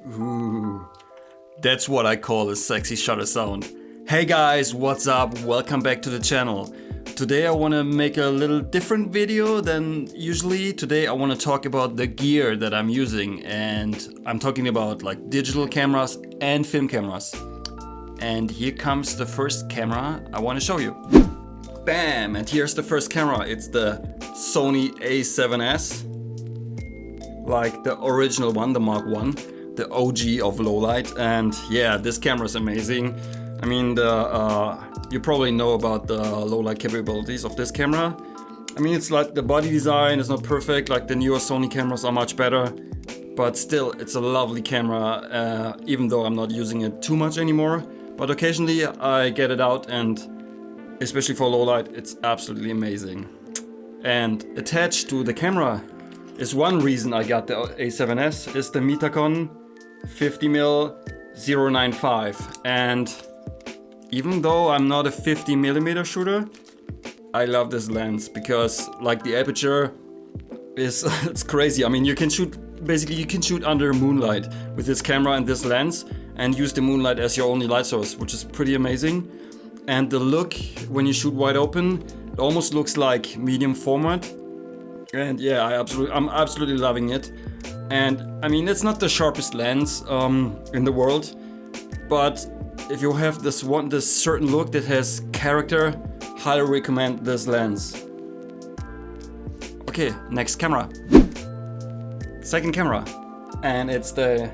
Ooh, that's what I call a sexy shutter sound. Hey guys, what's up? Welcome back to the channel. Today I want to make a little different video than usually. Today I want to talk about the gear that I'm using, and I'm talking about like digital cameras and film cameras. And here comes the first camera I want to show you. Bam! And here's the first camera. It's the Sony A7s. Like the original one, the Mark 1, the OG of low light. And yeah, this camera is amazing. I mean, you probably know about the low light capabilities of this camera. I mean, it's like the body design is not perfect, like the newer Sony cameras are much better, but still, it's a lovely camera, even though I'm not using it too much anymore. But occasionally I get it out, and especially for low light, it's absolutely amazing. And attached to the camera is one reason I got the A7s, is the Metacon 50mm 095. And even though I'm not a 50mm shooter, I love this lens because like the aperture is it's crazy. I mean, you can shoot under moonlight with this camera and this lens and use the moonlight as your only light source, which is pretty amazing. And the look when you shoot wide open, it almost looks like medium format. And yeah, I'm absolutely loving it. And I mean, it's not the sharpest lens in the world, but if you have this certain look that has character, highly recommend this lens. Okay, next camera. Second camera, and it's the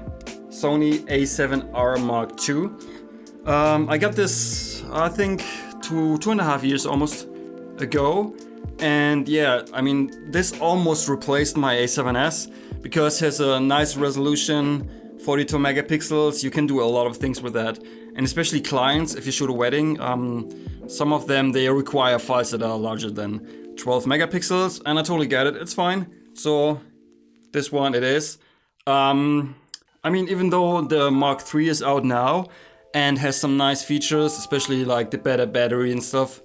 Sony A7R Mark II. I got this, I think, 2.5 years almost ago. And yeah, I mean, this almost replaced my A7s because it has a nice resolution, 42 megapixels. You can do a lot of things with that. And especially clients, if you shoot a wedding, some of them, they require files that are larger than 12 megapixels. And I totally get it, it's fine. So this one it is. I mean, even though the Mark III is out now and has some nice features, especially like the better battery and stuff,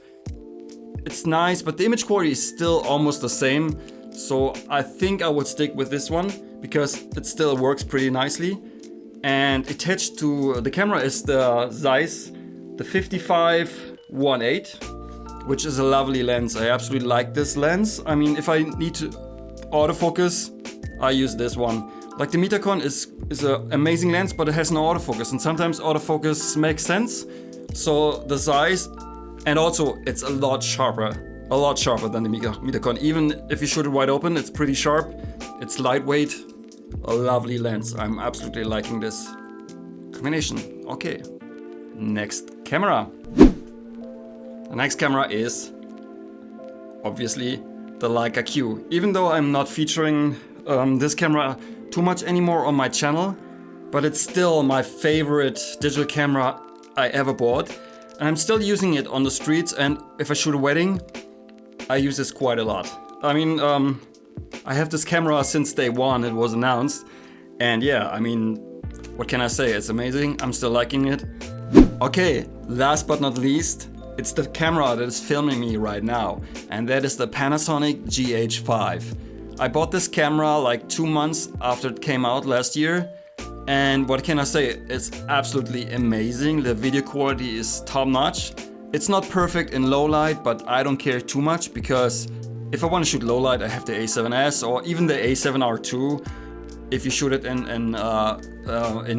it's nice, but the image quality is still almost the same. So I think I would stick with this one because it still works pretty nicely. And attached to the camera is the Zeiss, the 55-1.8, which is a lovely lens. I absolutely like this lens. I mean, if I need to autofocus, I use this one. Like the Metacon is an amazing lens, but it has no autofocus, and sometimes autofocus makes sense. So the Zeiss, and also it's a lot sharper than the Metacon. Even if you shoot it wide open, it's pretty sharp. It's lightweight, a lovely lens. I'm absolutely liking this combination. Okay, next camera. The next camera is obviously the Leica Q. Even though I'm not featuring this camera too much anymore on my channel, but it's still my favorite digital camera I ever bought. And I'm still using it on the streets, and if I shoot a wedding, I use this quite a lot. I mean, I have this camera since day one it was announced, and yeah, I mean, what can I say? It's amazing, I'm still liking it. Okay, last but not least, it's the camera that is filming me right now, and that is the Panasonic Gh4. I bought this camera like 2 months after it came out last year. And what can I say? It's absolutely amazing. The video quality is top notch. It's not perfect in low light, but I don't care too much because if I want to shoot low light, I have the A7s or even the A7R II. If you shoot it in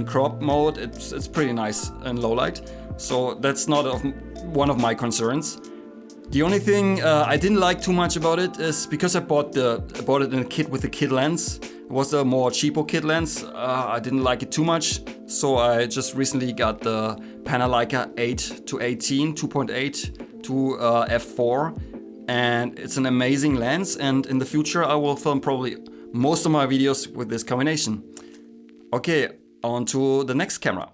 crop mode, it's pretty nice in low light. So that's not one of my concerns. The only thing I didn't like too much about it is because I bought it in a kit with a kit lens. It was a more cheapo kit lens. I didn't like it too much, so I just recently got the Panasonic 8-18 2.8 to f4, and it's an amazing lens. And in the future, I will film probably most of my videos with this combination. Okay, on to the next camera.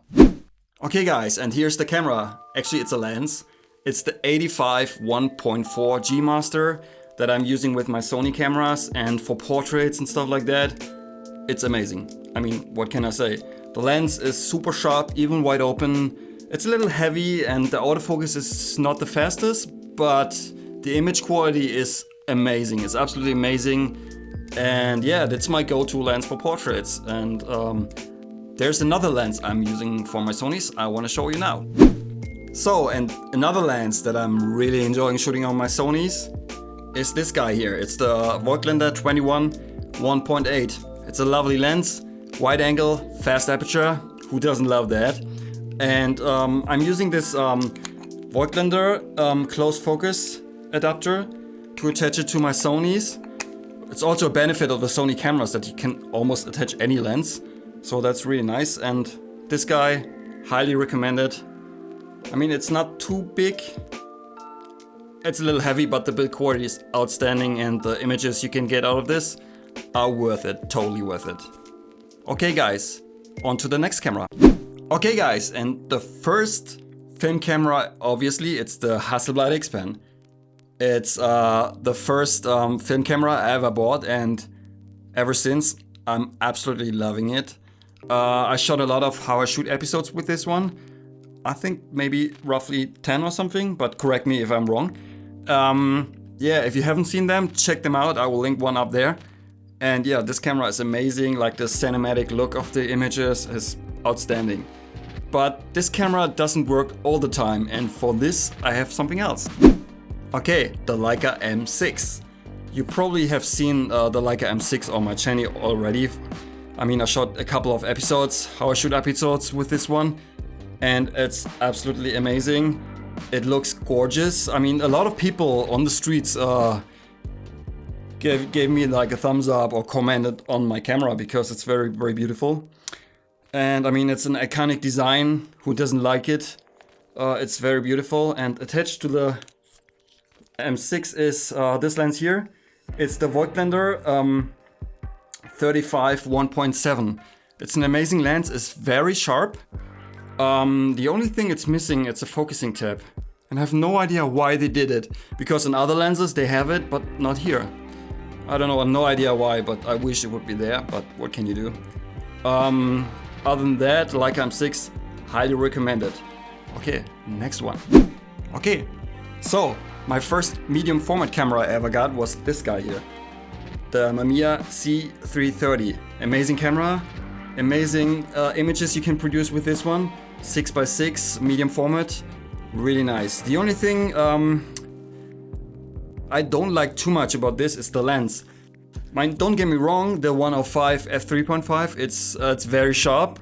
Okay, guys, and here's the camera. Actually, it's a lens. It's the 85 1.4 G Master that I'm using with my Sony cameras, and for portraits and stuff like that, it's amazing. I mean, what can I say? The lens is super sharp, even wide open. It's a little heavy and the autofocus is not the fastest, but the image quality is amazing. It's absolutely amazing. And yeah, that's my go-to lens for portraits. And there's another lens I'm using for my Sonys I want to show you now. So, and another lens that I'm really enjoying shooting on my Sonys is this guy here. It's the Voigtlander 21 1.8. It's a lovely lens, wide angle, fast aperture. Who doesn't love that? And I'm using this Voigtlander close focus adapter to attach it to my Sonys. It's also a benefit of the Sony cameras that you can almost attach any lens. So that's really nice. And this guy, highly recommended. I mean, it's not too big. It's a little heavy, but the build quality is outstanding and the images you can get out of this are worth it, totally worth it. Okay guys, on to the next camera. Okay guys, and the first film camera, obviously, it's the Hasselblad Expand. It's the first film camera I ever bought, and ever since I'm absolutely loving it. I shot a lot of how I shoot episodes with this one. I think maybe roughly 10 or something, but correct me if I'm wrong. Yeah, if you haven't seen them, check them out. I will link one up there. And yeah, this camera is amazing. Like the cinematic look of the images is outstanding. But this camera doesn't work all the time, and for this I have something else. Okay, the Leica M6. You probably have seen the Leica M6 on my channel already. I mean, I shot a couple of episodes, how I shoot episodes with this one, and it's absolutely amazing. It looks gorgeous. I mean, a lot of people on the streets gave me like a thumbs up or commented on my camera because it's very, very beautiful. And I mean, it's an iconic design. Who doesn't like it? It's very beautiful. And attached to the M6 is this lens here. It's the Voigtlander 35 1.7. It's an amazing lens. It's very sharp. The only thing it's missing, it's a focusing tab. And I have no idea why they did it. Because in other lenses they have it, but not here. I don't know, I have no idea why, but I wish it would be there, but what can you do? Other than that, Leica M6, highly recommended. Okay, next one. Okay, so my first medium format camera I ever got was this guy here. The Mamiya C330. Amazing camera, amazing images you can produce with this one. 6x6 medium format, really nice. The only thing I don't like too much about this is the lens. Don't get me wrong, the 105 f3.5, it's very sharp.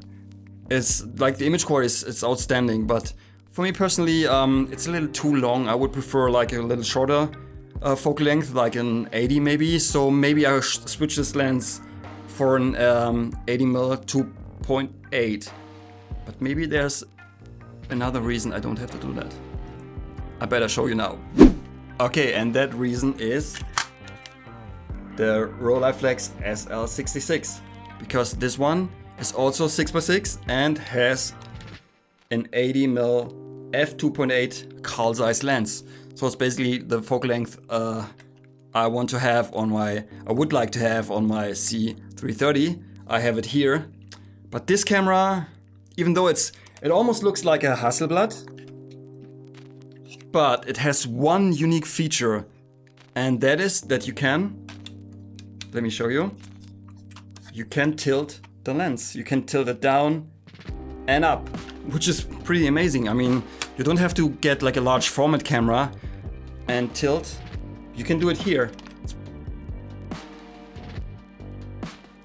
It's like the image quality is outstanding, but for me personally, it's a little too long. I would prefer like a little shorter focal length, like an 80 maybe. So maybe I should switch this lens for an 80mm 2.8. But maybe there's another reason I don't have to do that. I better show you now. Okay, and that reason is the Rolleiflex Sl66, because this one is also 6x6 and has an 80mm f2.8 Carl Zeiss lens. So it's basically the focal length I want to have on my, I would like to have on my C330. I have it here, but this camera, even though it almost looks like a Hasselblad, but it has one unique feature, and that is that you can, let me show you, you can tilt the lens. You can tilt it down and up, which is pretty amazing. I mean, you don't have to get like a large format camera and tilt. You can do it here. It's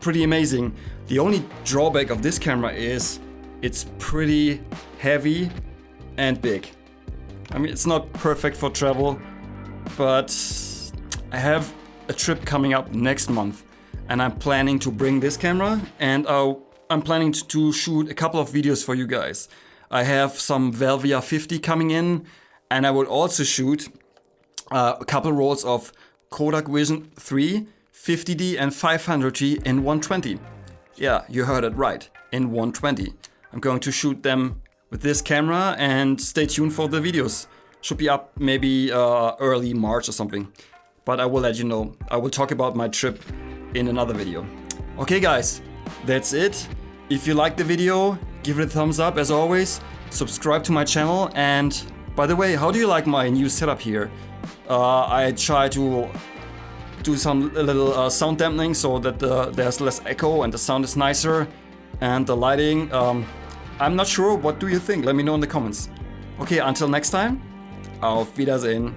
pretty amazing. The only drawback of this camera is it's pretty heavy and big. I mean, it's not perfect for travel, but I have a trip coming up next month and I'm planning to bring this camera, and I'm planning to shoot a couple of videos for you guys. I have some Velvia 50 coming in, and I will also shoot a couple rolls of Kodak Vision 3, 50D and 500D in 120. Yeah, you heard it right, in 120. I'm going to shoot them with this camera, and stay tuned for the videos. Should be up maybe early March or something. But I will let you know. I will talk about my trip in another video. Okay guys, that's it. If you liked the video, give it a thumbs up as always. Subscribe to my channel, and by the way, how do you like my new setup here? I try to do some little sound dampening so that there's less echo and the sound is nicer. And the lighting, I'm not sure. What do you think? Let me know in the comments. Okay, until next time, auf Wiedersehen.